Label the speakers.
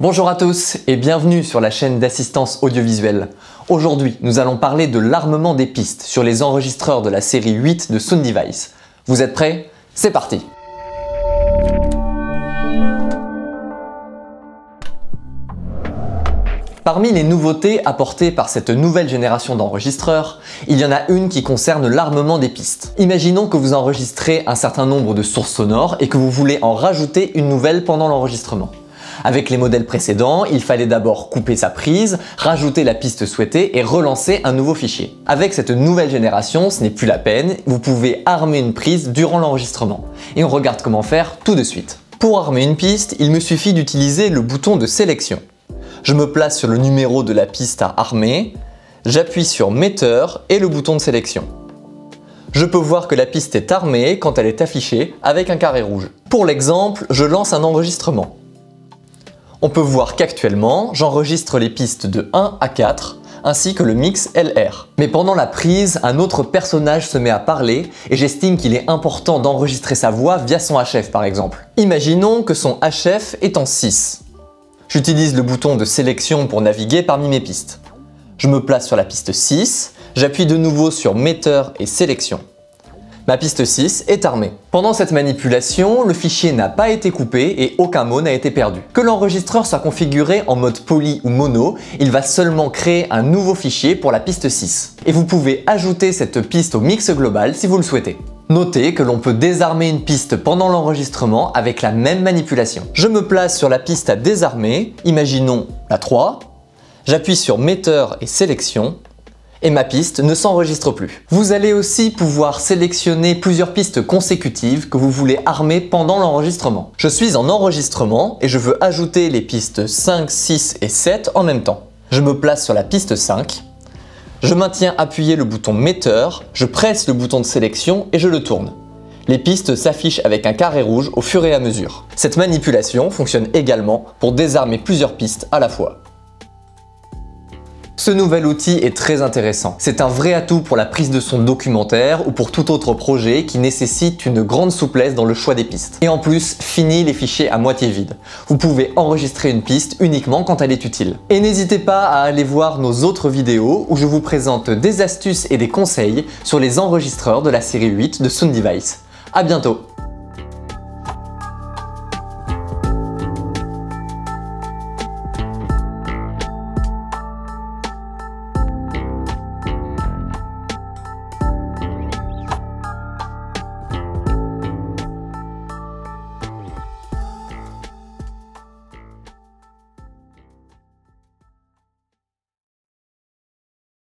Speaker 1: Bonjour à tous et bienvenue sur la chaîne d'assistance audiovisuelle. Aujourd'hui, nous allons parler de l'armement des pistes sur les enregistreurs de la série 8 de Sound Device. Vous êtes prêts? C'est parti! Parmi les nouveautés apportées par cette nouvelle génération d'enregistreurs, il y en a une qui concerne l'armement des pistes. Imaginons que vous enregistrez un certain nombre de sources sonores et que vous voulez en rajouter une nouvelle pendant l'enregistrement. Avec les modèles précédents, il fallait d'abord couper sa prise, rajouter la piste souhaitée et relancer un nouveau fichier. Avec cette nouvelle génération, ce n'est plus la peine, vous pouvez armer une prise durant l'enregistrement. Et on regarde comment faire tout de suite. Pour armer une piste, il me suffit d'utiliser le bouton de sélection. Je me place sur le numéro de la piste à armer, j'appuie sur Metteur et le bouton de sélection. Je peux voir que la piste est armée quand elle est affichée avec un carré rouge. Pour l'exemple, je lance un enregistrement. On peut voir qu'actuellement, j'enregistre les pistes de 1 à 4, ainsi que le mix LR. Mais pendant la prise, un autre personnage se met à parler et j'estime qu'il est important d'enregistrer sa voix via son HF par exemple. Imaginons que son HF est en 6. J'utilise le bouton de sélection pour naviguer parmi mes pistes. Je me place sur la piste 6, j'appuie de nouveau sur Metteur et Sélection. Ma piste 6 est armée. Pendant cette manipulation, le fichier n'a pas été coupé et aucun mot n'a été perdu. Que l'enregistreur soit configuré en mode poly ou mono, il va seulement créer un nouveau fichier pour la piste 6. Et vous pouvez ajouter cette piste au mix global si vous le souhaitez. Notez que l'on peut désarmer une piste pendant l'enregistrement avec la même manipulation. Je me place sur la piste à désarmer, imaginons la 3, j'appuie sur Metteur et Sélection, et ma piste ne s'enregistre plus. Vous allez aussi pouvoir sélectionner plusieurs pistes consécutives que vous voulez armer pendant l'enregistrement. Je suis en enregistrement et je veux ajouter les pistes 5, 6 et 7 en même temps. Je me place sur la piste 5, je maintiens appuyé le bouton Metteur, je presse le bouton de sélection et je le tourne. Les pistes s'affichent avec un carré rouge au fur et à mesure. Cette manipulation fonctionne également pour désarmer plusieurs pistes à la fois. Ce nouvel outil est très intéressant. C'est un vrai atout pour la prise de son documentaire ou pour tout autre projet qui nécessite une grande souplesse dans le choix des pistes. Et en plus, fini les fichiers à moitié vides. Vous pouvez enregistrer une piste uniquement quand elle est utile. Et n'hésitez pas à aller voir nos autres vidéos où je vous présente des astuces et des conseils sur les enregistreurs de la série 8 de Sound Device. À bientôt!